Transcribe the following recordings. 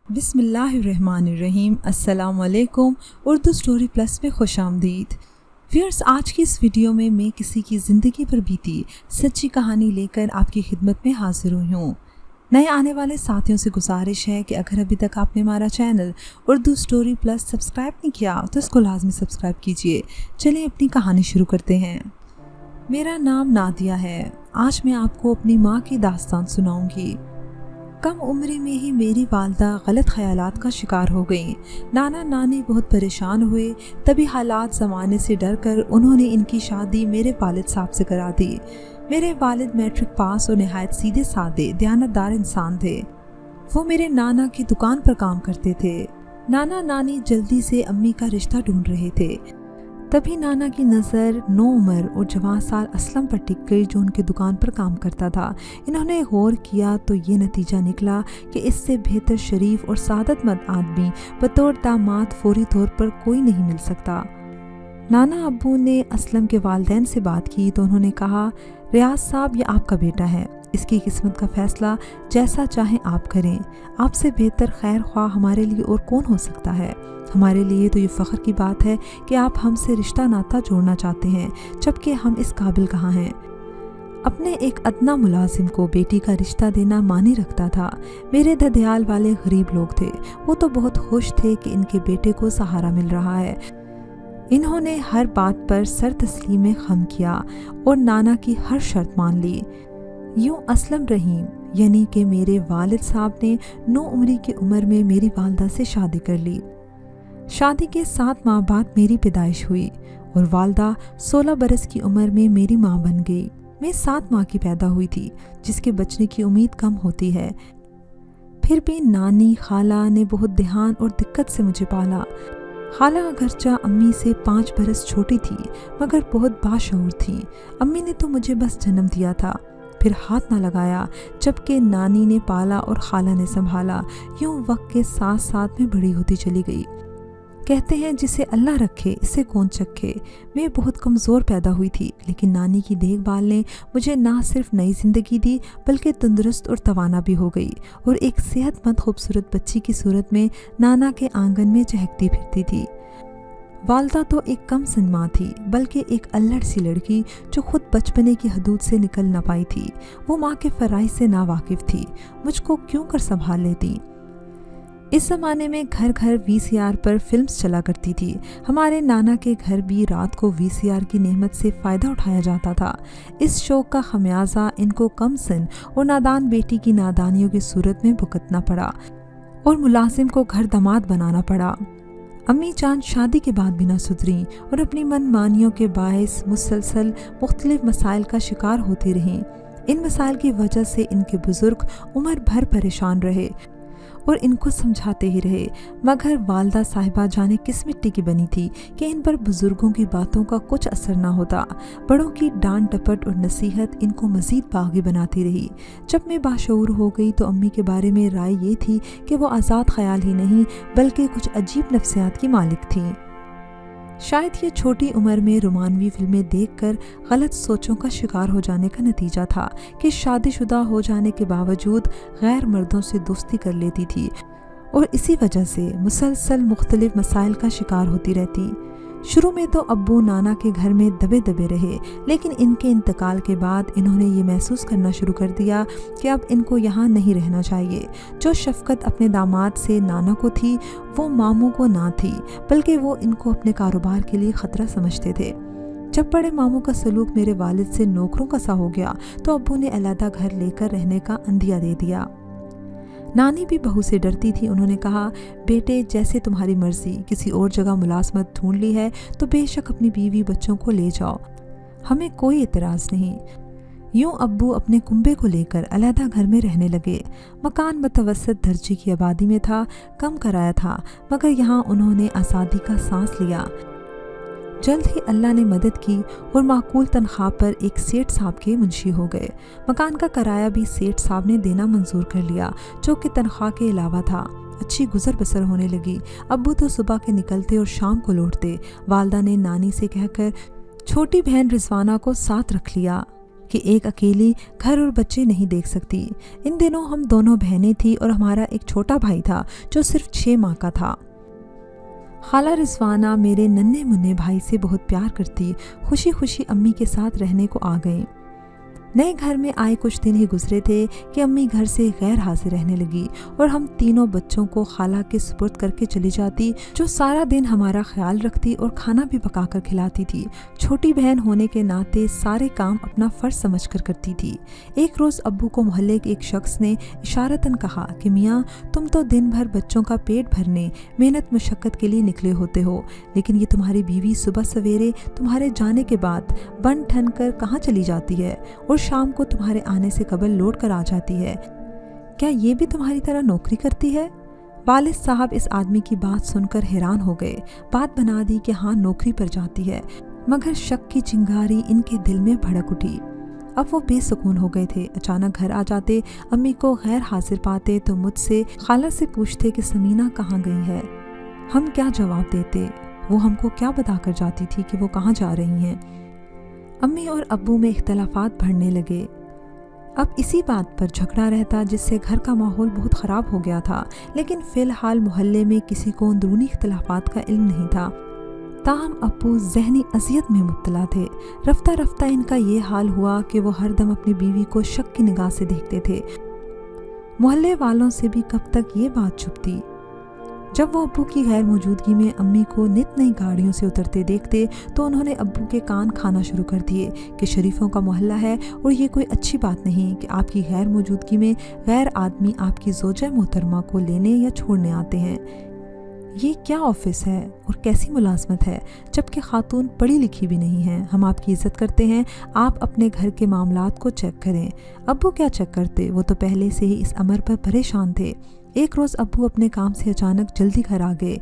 बिस्मिल्लाहिर्रहमानिर्रहीम। अस्सलाम वालेकुम। उर्दू स्टोरी प्लस में खुश आमदीद। व्यूअर्स, आज की इस वीडियो में मैं किसी की ज़िंदगी पर बीती सच्ची कहानी लेकर आपकी खिदमत में हाजिर हुई हूँ। नए आने वाले साथियों से गुजारिश है कि अगर अभी तक आपने हमारा channel Urdu story plus subscribe नहीं किया तो इसको लाजमी सब्सक्राइब कीजिए। चलिए अपनी कहानी शुरू करते हैं। मेरा नाम नादिया है। आज मैं आपको अपनी माँ की दास्तान सुनाऊंगी। कम उम्र में ही मेरी वालदा गलत ख्यालात का शिकार हो गई। नाना नानी बहुत परेशान हुए। तभी हालात ज़माने से डर कर उन्होंने इनकी शादी मेरे वालिद साहब से करा दी। मेरे वालिद मैट्रिक पास और नहायत सीधे साधे दयानतदार इंसान थे। वो मेरे नाना की दुकान पर काम करते थे। नाना नानी जल्दी से अम्मी का रिश्ता ढूंढ रहे थे। तभी नाना की नज़र नो उम्र और जवान साल असलम पर टिक गई, जो उनकी दुकान पर काम करता था। इन्होंने गौर किया तो ये नतीजा निकला कि इससे बेहतर शरीफ और सादतमंद आदमी बतौर दामाद फौरी तौर पर कोई नहीं मिल सकता। नाना अब्बू ने असलम के वालिदैन से बात की तो उन्होंने कहा, रियाज साहब, ये आपका बेटा है। इसकी किस्मत का फ़ैसला जैसा चाहें आप करें। आपसे बेहतर खैर ख्वाह हमारे लिए और कौन हो सकता है। हमारे लिए तो ये फ़ख्र की बात है कि आप हमसे रिश्ता नाता जोड़ना चाहते हैं, जबकि हम इस काबिल कहाँ हैं। अपने एक अदना मुलाजिम को बेटी का रिश्ता देना मानी रखता था। मेरे ददियाल वाले गरीब लोग थे। वो तो बहुत खुश थे कि इनके बेटे को सहारा मिल रहा है। इन्होंने हर बात पर सर तस्लीम खम किया और नाना की हर शर्त मान ली। यूँ असलम रहीम यानी कि मेरे वालिद साहब ने 9 उम्री की उम्र में मेरी वालदा से शादी कर ली। शादी के 7 माह बाद मेरी पैदाइश हुई और वालदा 16 बरस की उम्र में मेरी माँ बन गई। मैं 7 माह की पैदा हुई थी, जिसके बचने की उम्मीद कम होती है। फिर भी नानी खाला ने बहुत ध्यान और दिक्कत से मुझे पाला। खाला अगरचा अम्मी से 5 बरस छोटी थी, मगर बहुत बाशऊर थी। अम्मी ने तो मुझे बस जन्म दिया था, फिर हाथ ना लगाया, जबकि नानी ने पाला और खाला ने संभाला। यूँ वक्त के साथ साथ में बड़ी होती चली गई। कहते हैं जिसे अल्लाह रखे इसे कौन चखे। मैं बहुत कमज़ोर पैदा हुई थी, लेकिन नानी की देखभाल ने मुझे ना सिर्फ नई ज़िंदगी दी बल्कि तंदुरुस्त और तवाना भी हो गई और एक सेहतमंद खूबसूरत बच्ची की सूरत में नाना के आंगन में चहकती फिरती थी। वालदा तो एक कम सन माँ थी, बल्कि एक अल्लड़ सी लड़की जो खुद बचपने की हदूद से निकल न पाई थी। वो माँ के फ़राइज़ से नावाकिफ़ थी। मुझको क्यों कर संभाल लेती। इस ज़माने में घर घर VCR पर फिल्म्स चला करती थी। हमारे नाना के घर भी रात को VCR की नेमत से फ़ायदा उठाया जाता था। इस शौक़ का खमियाजा इनको कम सन और नादान बेटी की नादानियों की सूरत में भुगतना पड़ा और मुलाजिम को घर दामाद बनाना पड़ा। अम्मी जान शादी के बाद भी ना सुधरी और अपनी मनमानियों के बायस मुसलसल मुख्तलिफ मसाइल का शिकार होती रहीं। इन मसाइल की वजह से इनके बुज़ुर्ग उम्र भर परेशान रहे और इनको समझाते ही रहे, मगर वालदा साहिबा जाने किस मिट्टी की बनी थी कि इन पर बुज़ुर्गों की बातों का कुछ असर ना होता। बड़ों की डांट डपट और नसीहत इनको मज़ीद बागी बनाती रही। जब मैं बाशऊर हो गई तो अम्मी के बारे में राय ये थी कि वो आज़ाद ख्याल ही नहीं बल्कि कुछ अजीब नफ्सियात की मालिक थी। शायद ये छोटी उम्र में रोमानवी फिल्में देखकर गलत सोचों का शिकार हो जाने का नतीजा था कि शादीशुदा हो जाने के बावजूद गैर मर्दों से दोस्ती कर लेती थी और इसी वजह से मुसलसल मुख्तलिफ मसाइल का शिकार होती रहती। शुरू में तो अब्बू नाना के घर में दबे दबे रहे, लेकिन इनके इंतकाल के बाद इन्होंने ये महसूस करना शुरू कर दिया कि अब इनको यहाँ नहीं रहना चाहिए। जो शफ़क़त अपने दामाद से नाना को थी वो मामू को ना थी, बल्कि वो इनको अपने कारोबार के लिए ख़तरा समझते थे। जब बड़े मामू का सलूक मेरे वालिद से नौकरों का सा हो गया तो अब्बू ने अलहदा घर लेकर रहने का अंदिया दे दिया। नानी भी बहू से डरती थी। उन्होंने कहा, बेटे जैसे तुम्हारी मर्ज़ी, किसी और जगह मुलाजमत ढूंढ ली है तो बेशक अपनी बीवी बच्चों को ले जाओ, हमें कोई एतराज़ नहीं। यूँ अब्बू अपने कुंबे को लेकर अलहदा घर में रहने लगे। मकान मतवसत दर्जे की आबादी में था, कम कराया था, मगर यहाँ उन्होंने आज़ादी का सांस लिया। जल्द ही अल्लाह ने मदद की और माकूल तनख्वाह पर एक सेठ साहब के मुंशी हो गए। मकान का किराया भी सेठ साहब ने देना मंजूर कर लिया, जो कि तनख्वाह के अलावा था। अच्छी गुजर बसर होने लगी। अब्बू तो सुबह के निकलते और शाम को लौटते। वालदा ने नानी से कहकर छोटी बहन रिजवाना को साथ रख लिया। कि एक अकेली घर और बच्चे नहीं देख सकती। इन दिनों हम दोनों बहनें थी और हमारा एक छोटा भाई था जो सिर्फ 6 माह का था। खाला रिजवाना मेरे नन्हे मुन्ने भाई से बहुत प्यार करती खुशी खुशी अम्मी के साथ रहने को आ गई। नए घर में आए कुछ दिन ही गुजरे थे कि अम्मी घर से गैर हाजिर रहने लगी और हम तीनों बच्चों को खाला के सुपुर्द करके चली जाती, जो सारा दिन हमारा ख्याल रखती और खाना भी पकाकर खिलाती थी। छोटी बहन होने के नाते सारे काम अपना फ़र्ज समझकर करती थी। एक रोज़ अब्बू को मोहल्ले के एक शख्स ने इशारतन कहा कि मियाँ, तुम तो दिन भर बच्चों का पेट भरने मेहनत मशक्क़त के लिए निकले होते हो, लेकिन ये तुम्हारी बीवी सुबह सवेरे तुम्हारे जाने के बाद बन ठन कर कहाँ चली जाती है और शाम को तुम्हारे आने से कबल लौट कर आ जाती है। क्या ये भी तुम्हारी तरह नौकरी करती है? वालिद साहब इस आदमी की बात सुनकर हैरान हो गए। बात बना दी कि हाँ, नौकरी पर जाती है, मगर शक की चिंगारी इनके दिल में भड़क उठी। अब वो बेसुकून हो गए थे। अचानक घर आ जाते, अम्मी को गैर हाजिर पाते तो मुझसे खाला से पूछते कि समीना कहाँ गई है। हम क्या जवाब देते? वो हमको क्या बताकर जाती थी कि वो कहाँ जा रही हैं? अम्मी और अब्बू में इख्तलाफात बढ़ने लगे। अब इसी बात पर झगड़ा रहता, जिससे घर का माहौल बहुत ख़राब हो गया था। लेकिन फ़िलहाल मोहल्ले में किसी को अंदरूनी इख्तलाफात का इल्म नहीं था। ताहम अब्बू ज़हनी अज़ियत में मुब्तला थे। रफ्ता रफ्ता इनका ये हाल हुआ कि वो हरदम अपनी बीवी को शक की निगाह से देखते थे। मोहल्ले वालों से भी कब तक ये बात छुपती। जब वो अब्बू की गैर मौजूदगी में अम्मी को नित नई गाड़ियों से उतरते देखते तो उन्होंने अब्बू के कान खाना शुरू कर दिए कि शरीफों का मोहल्ला है और ये कोई अच्छी बात नहीं कि आपकी गैर मौजूदगी में गैर आदमी आपकी ज़ौजा मोहतरमा को लेने या छोड़ने आते हैं। ये क्या ऑफिस है और कैसी मुलाजमत है, जबकि खातून पढ़ी लिखी भी नहीं है। हम आपकी इज़्ज़त करते हैं, आप अपने घर के मामलात को चेक करें। अब्बू क्या चेक करते, वो तो पहले से ही इस अमर पर परेशान थे। एक रोज़ अब्बू अपने काम से अचानक जल्दी घर आ गए।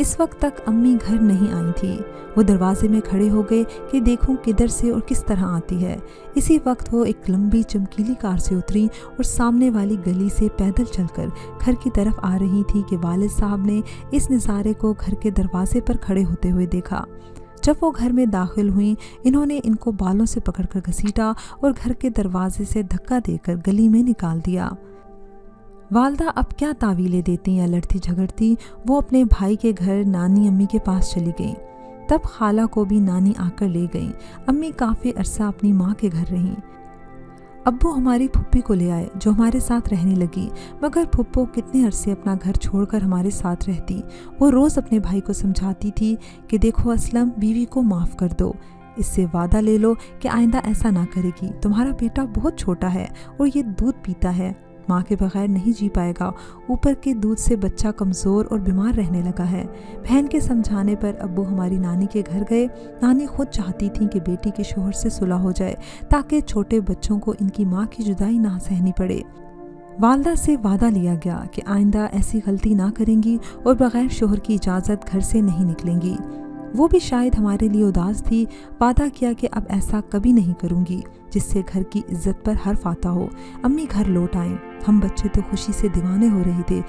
इस वक्त तक अम्मी घर नहीं आई थी। वो दरवाजे में खड़े हो गए कि देखूं किधर से और किस तरह आती है। इसी वक्त वो एक लंबी चमकीली कार से उतरी और सामने वाली गली से पैदल चलकर घर की तरफ आ रही थी कि वालिद साहब ने इस नज़ारे को घर के दरवाजे पर खड़े होते हुए देखा। जब वो घर में दाखिल हुई, इन्होंने इनको बालों से पकड़कर घसीटा और घर के दरवाजे से धक्का देकर गली में निकाल दिया। वालदा अब क्या तावीलें देती या लड़ती झगड़ती, वो अपने भाई के घर नानी अम्मी के पास चली गई। तब खाला को भी नानी आकर ले गई। अम्मी काफ़ी अरसा अपनी माँ के घर रहीं। अब्बू हमारी फुप्पी को ले आए जो हमारे साथ रहने लगी, मगर फुप्पो कितने अरसे अपना घर छोड़कर हमारे साथ रहती। वो रोज़ अपने भाई को समझाती थी कि देखो असलम, बीवी को माफ़ कर दो, इससे वादा ले लो कि आइंदा ऐसा ना करेगी। तुम्हारा बेटा बहुत छोटा है और ये दूध पीता है, माँ के बगैर नहीं जी पाएगा। ऊपर के दूध से बच्चा कमज़ोर और बीमार रहने लगा है। बहन के समझाने पर अब्बू हमारी नानी के घर गए। नानी खुद चाहती थी कि बेटी के शोहर से सुलह हो जाए ताकि छोटे बच्चों को इनकी माँ की जुदाई ना सहनी पड़े। वालदा से वादा लिया गया कि आइंदा ऐसी गलती ना करेंगी और बगैर शोहर की इजाज़त घर से नहीं निकलेंगी। वो भी शायद हमारे लिए उदास थी। वादा किया कि अब ऐसा कभी नहीं करूँगी जिससे घर की इज्जत पर हर्फ आता हो। अम्मी घर लौट आए। हम बच्चे तो खुशी से दीवाने हो रहे थे।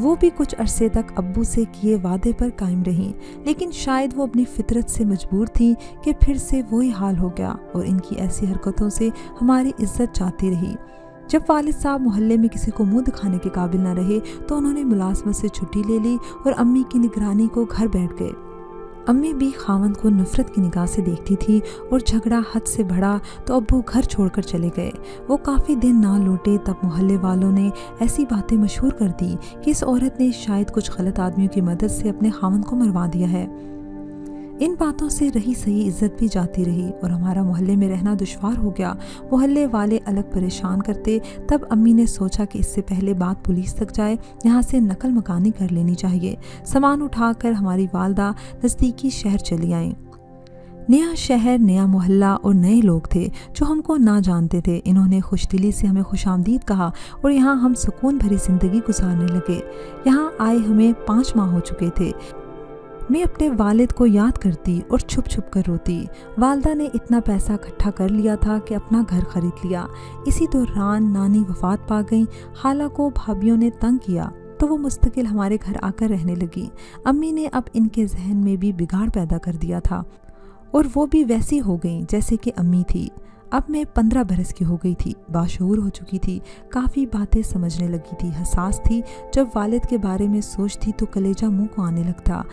वो भी कुछ अरसे तक अब्बू से किए वादे पर कायम रहीं, लेकिन शायद वो अपनी फितरत से मजबूर थी कि फिर से वही हाल हो गया और इनकी ऐसी हरकतों से हमारी इज्जत जाती रही। जब वालिद साहब मोहल्ले में किसी को मुंह दिखाने के काबिल न रहे तो उन्होंने मुलाजमत से छुट्टी ले ली और अम्मी की निगरानी को घर बैठ गए। अम्मी भी खावंद को नफरत की निगाह से देखती थी और झगड़ा हद से बढ़ा तो अब्बू घर छोड़कर चले गए। वो काफ़ी दिन ना लौटे तब मोहल्ले वालों ने ऐसी बातें मशहूर कर दी कि इस औरत ने शायद कुछ गलत आदमियों की मदद से अपने खावंद को मरवा दिया है। इन बातों से रही सही इज्जत भी जाती रही और हमारा मोहल्ले में रहना दुश्वार हो गया। मोहल्ले वाले अलग परेशान करते। तब अम्मी ने सोचा कि इससे पहले बात पुलिस तक जाए, यहाँ से नकल मकानी कर लेनी चाहिए। सामान उठाकर हमारी वालदा नज़दीकी शहर चली आईं। नया शहर, नया मोहल्ला और नए लोग थे जो हमको ना जानते थे। इन्होंने खुशदिली से हमें खुशामदीद कहा और यहाँ हम सुकून भरी ज़िंदगी गुजारने लगे। यहाँ आए हमें 5 माह हो चुके थे। मैं अपने वालिद को याद करती और छुप छुप कर रोती। वालदा ने इतना पैसा इकट्ठा कर लिया था कि अपना घर खरीद लिया। इसी दौरान नानी वफात पा गई। खाला को भाभियों ने तंग किया तो वो मुस्तकिल हमारे घर आकर रहने लगी। अम्मी ने अब इनके जहन में भी बिगाड़ पैदा कर दिया था और वो भी वैसी हो गई जैसे कि अम्मी थी। अब मैं 15 बरस की हो गई थी, बाशऊर हो चुकी थी, काफ़ी बातें समझने लगी थी, हसास थी। जब वालिद के बारे में सोचती तो कलेजा मुंह को आने लगता।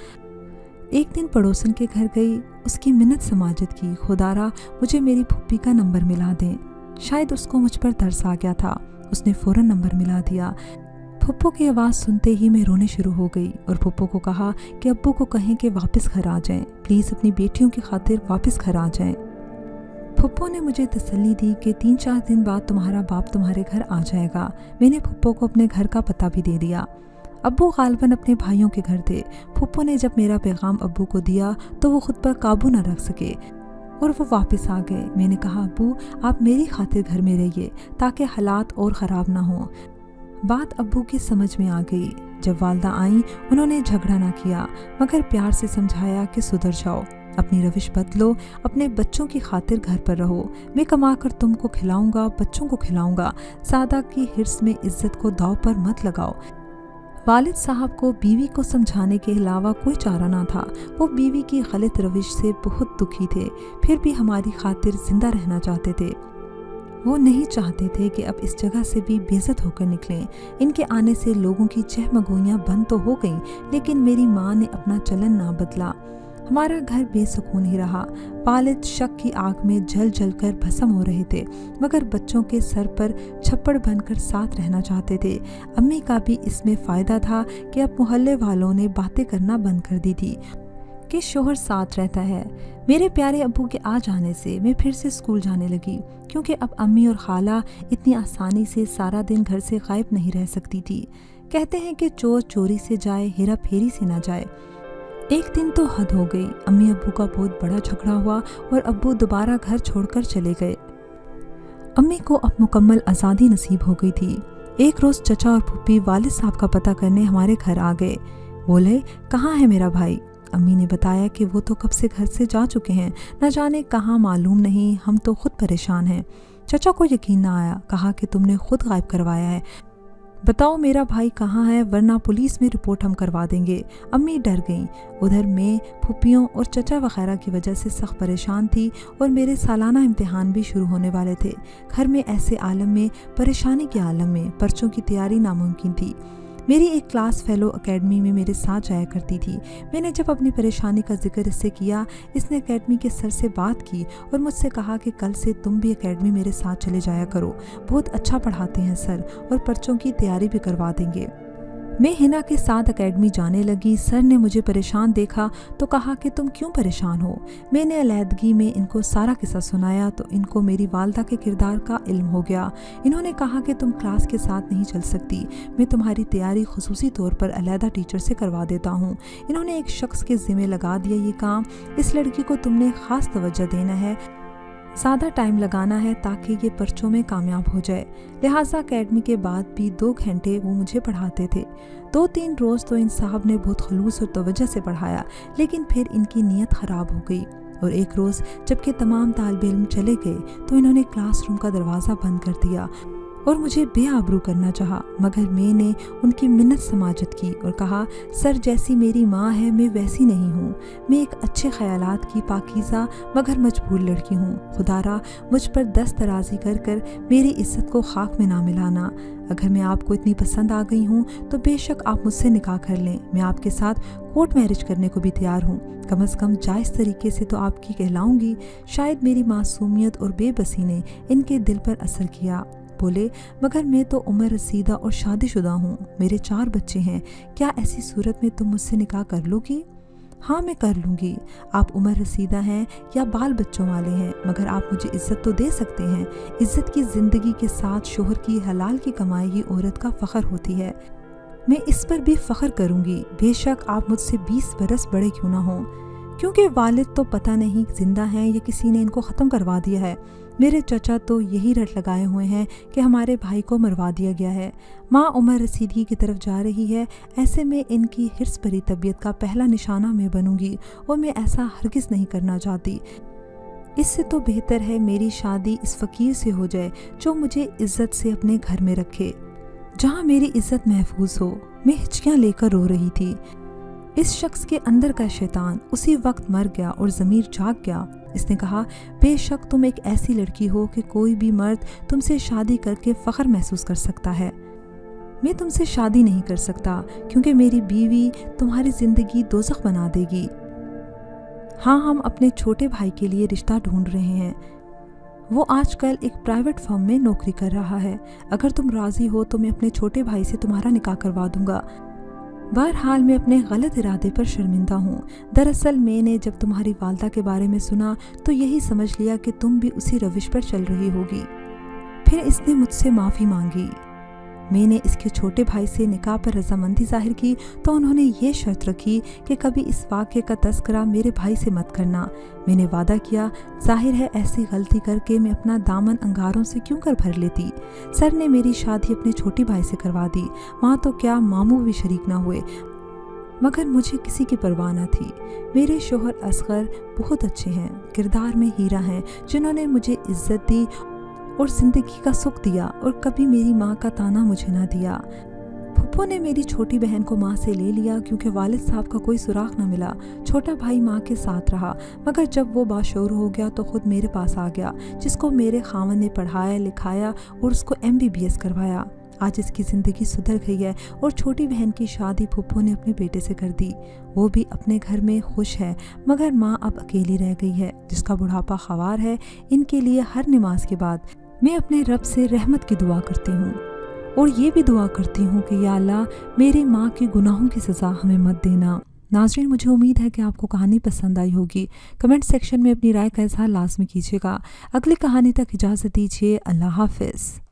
एक दिन पड़ोसन के घर गई, उसकी मिन्नत समाजत की, खुदारा मुझे मेरी फूफी का नंबर मिला दें। शायद उसको मुझ पर तरस आ गया था, उसने फ़ौरन नंबर मिला दिया। फुप्पो की आवाज़ सुनते ही मैं रोने शुरू हो गई और फुप्पो को कहा कि अब्बू को कहें कि वापस घर आ जाएं, प्लीज़ अपनी बेटियों की खातिर वापस घर आ जाएं। फुप्पो ने मुझे तसल्ली दी कि 3-4 दिन बाद तुम्हारा बाप तुम्हारे घर आ जाएगा। मैंने फुप्पो को अपने घर का पता भी दे दिया। अब्बू गालबन अपने भाइयों के घर थे। फुप्पो ने जब मेरा पैगाम अब्बू को दिया तो वो खुद पर काबू न रख सके और वो वापस आ गए। मैंने कहा, अब्बू आप मेरी खातिर घर में रहिए ताकि हालात और ख़राब ना हों। बात अब्बू की समझ में आ गई। जब वालदा आईं उन्होंने झगड़ा ना किया मगर प्यार से समझाया कि सुधर जाओ, अपनी रविश बदलो, अपने बच्चों की खातिर घर पर रहो, मैं कमा कर तुमको खिलाऊंगा, बच्चों को खिलाऊंगा। सादा की हिर्स में इज्जत को दाव पर मत लगाओ। वालिद साहब को बीवी को समझाने के अलावा कोई चारा ना था। वो बीवी की गलत रविश से बहुत दुखी थे, फिर भी हमारी खातिर जिंदा रहना चाहते थे। वो नहीं चाहते थे कि अब इस जगह से भी बेइज्जत होकर निकलें। इनके आने से लोगों की चहमगोइयाँ बंद तो हो गईं, लेकिन मेरी माँ ने अपना चलन ना बदला। हमारा घर बेसुकून ही रहा। वालिद शक की आग में जल जल कर भस्म हो रहे थे मगर बच्चों के सर पर छप्पड़ बनकर साथ रहना चाहते थे। अम्मी का भी इसमें फ़ायदा था कि अब मोहल्ले वालों ने बातें करना बंद कर दी थी कि शोहर साथ रहता है। मेरे प्यारे अब्बू के आ जाने से मैं फिर से स्कूल जाने लगी, क्योंकि अब अम्मी और खाला इतनी आसानी से सारा दिन घर से गायब नहीं रह सकती थी। कहते हैं कि चोर चोरी से जाए, हेरा फेरी से ना जाए। एक दिन तो हद हो गई। अम्मी अब्बू का बहुत बड़ा झगड़ा हुआ और अब्बू दोबारा घर छोड़कर चले गए। अम्मी को अब मुकम्मल आज़ादी नसीब हो गई थी। एक रोज़ चचा और फूफी वालिद साहब का पता करने हमारे घर आ गए। बोले, कहाँ है मेरा भाई? अम्मी ने बताया कि वो तो कब से घर से जा चुके हैं, न जाने कहाँ, मालूम नहीं, हम तो खुद परेशान हैं। चचा को यकीन ना आया, कहा कि तुमने खुद गायब करवाया है, बताओ मेरा भाई कहाँ है, वरना पुलिस में रिपोर्ट हम करवा देंगे। अम्मी डर गईं। उधर मैं फूफियों और चचा वगैरह की वजह से सख्त परेशान थी और मेरे सालाना इम्तिहान भी शुरू होने वाले थे। घर में ऐसे आलम में, परेशानी के आलम में पर्चों की तैयारी नामुमकिन थी। मेरी एक क्लास फेलो एकेडमी में मेरे साथ जाया करती थी। मैंने जब अपनी परेशानी का जिक्र इससे किया, इसने एकेडमी के सर से बात की और मुझसे कहा कि कल से तुम भी एकेडमी मेरे साथ चले जाया करो, बहुत अच्छा पढ़ाते हैं सर और पर्चों की तैयारी भी करवा देंगे। मैं हिना के साथ एकेडमी जाने लगी। सर ने मुझे परेशान देखा तो कहा कि तुम क्यों परेशान हो। मैंने अलैदगी में इनको सारा किस्सा सुनाया तो इनको मेरी वालदा के किरदार का इल्म हो गया। इन्होंने कहा कि तुम क्लास के साथ नहीं चल सकती, मैं तुम्हारी तैयारी खुसूसी तौर पर अलहदा टीचर से करवा देता हूँ। इन्होंने एक शख्स के ज़िम्मे लगा दिया ये काम, इस लड़की को तुमने ख़ास तवज्जो देना है, ज़्यादा टाइम लगाना है ताकि ये पर्चों में कामयाब हो जाए। लिहाजा एकेडमी के बाद भी 2 घंटे वो मुझे पढ़ाते थे। 2-3 रोज़ तो इन साहब ने बहुत खलूस और तवज्जो से पढ़ाया, लेकिन फिर इनकी नीयत ख़राब हो गई और एक रोज़ जबकि तमाम तालिब इल्म चले गए तो इन्होंने क्लासरूम का दरवाज़ा बंद कर दिया और मुझे बेआबरू करना चाहा। मगर मैंने उनकी मिन्नत समाजत की और कहा, सर जैसी मेरी माँ है मैं वैसी नहीं हूँ। मैं एक अच्छे ख्यालात की पाकीज़ा मगर मजबूर लड़की हूँ। खुदारा मुझ पर दस्त दराजी कर कर मेरी इज्जत को खाक में ना मिलाना। अगर मैं आपको इतनी पसंद आ गई हूँ तो बेशक आप मुझसे निकाह कर लें, मैं आपके साथ कोर्ट मैरिज करने को भी तैयार हूँ। कम से कम जायज़ तरीके से तो आपकी कहलाऊँगी। शायद मेरी मासूमियत और बेबसी ने इनके दिल पर असर किया। बोले, मगर मैं तो उम्र रसीदा और शादीशुदा हूँ, मेरे 4 बच्चे हैं, क्या ऐसी सूरत में तुम मुझसे निकाह कर लोगी? हाँ मैं कर लूँगी। आप उम्र रसीदा हैं या बाल बच्चों वाले हैं, मगर आप मुझे इज़्ज़त तो दे सकते हैं। इज़्ज़त की ज़िंदगी के साथ शोहर की हलाल की कमाई ही औरत का फ़ख्र होती है। मैं इस पर भी फ़ख्र करूँगी, बेशक आप मुझसे 20 बरस बड़े क्यों ना हों, क्योंकि वालिद तो पता नहीं जिंदा हैं या किसी ने इनको ख़त्म करवा दिया है। मेरे चचा तो यही रट लगाए हुए हैं कि हमारे भाई को मरवा दिया गया है। माँ उम्र रसीदगी की तरफ जा रही है, ऐसे में इनकी हिर्स भरी तबीयत का पहला निशाना मैं बनूंगी और मैं ऐसा हरगिज़ नहीं करना चाहती। इससे तो बेहतर है मेरी शादी इस फ़कीर से हो जाए जो मुझे इज़्ज़त से अपने घर में रखे, जहाँ मेरी इज़्ज़त महफूज हो। मैं हिचकियाँ लेकर रो रही थी। इस शख्स के अंदर का शैतान उसी वक्त मर गया और ज़मीर जाग गया। इसने कहा, बेशक तुम एक ऐसी लड़की हो कि कोई भी मर्द तुमसे शादी करके फ़ख्र महसूस कर सकता है। मैं तुमसे शादी नहीं कर सकता क्योंकि मेरी बीवी तुम्हारी ज़िंदगी दोज़ख बना देगी। हाँ, हम अपने छोटे भाई के लिए रिश्ता ढूंढ रहे हैं। वो आजकल एक प्राइवेट फर्म में नौकरी कर रहा है। अगर तुम राज़ी हो तो मैं अपने छोटे भाई से तुम्हारा निकाह करवा दूंगा। बहरहाल मैं अपने गलत इरादे पर शर्मिंदा हूँ। दरअसल मैंने जब तुम्हारी वालदा के बारे में सुना तो यही समझ लिया कि तुम भी उसी रविश पर चल रही होगी। फिर इसने मुझसे माफ़ी मांगी। मैंने इसके छोटे भाई से निकाह पर रजामंदी जाहिर की तो उन्होंने ये शर्त रखी कि कभी इस वाक़े का तस्करा मेरे भाई से मत करना। मैंने वादा किया, जाहिर है ऐसी गलती करके मैं अपना दामन अंगारों से क्यों कर भर लेती। सर ने मेरी शादी अपने छोटे भाई से करवा दी। वहाँ तो क्या मामू भी शरीक ना हुए, मगर मुझे किसी की परवाह न थी। मेरे शोहर असगर बहुत अच्छे हैं, किरदार में हीरा हैं, जिन्होंने मुझे इज्जत दी और ज़िंदगी का सुख दिया और कभी मेरी माँ का ताना मुझे ना दिया। फुप्पो ने मेरी छोटी बहन को माँ से ले लिया क्योंकि वालिद साहब का कोई सुराग न मिला। छोटा भाई माँ के साथ रहा, मगर जब वो बाशऊर हो गया तो ख़ुद मेरे पास आ गया, जिसको मेरे खामन ने पढ़ाया लिखाया और उसको MBBS करवाया। आज इसकी ज़िंदगी सुधर गई है और छोटी बहन की शादी फुप्पो ने अपने बेटे से कर दी। वो भी अपने घर में खुश है, मगर माँ अब अकेली रह गई है, जिसका बुढ़ापा ख़वार है। इनके लिए हर नमाज के बाद मैं अपने रब से रहमत की दुआ करती हूँ और ये भी दुआ करती हूँ कि या अल्लाह मेरी माँ के गुनाहों की सज़ा हमें मत देना। नाज़रीन, मुझे उम्मीद है कि आपको कहानी पसंद आई होगी। कमेंट सेक्शन में अपनी राय का इज़हार लाजमी कीजिएगा। अगली कहानी तक इजाज़त दीजिए। अल्लाह हाफ़िज़।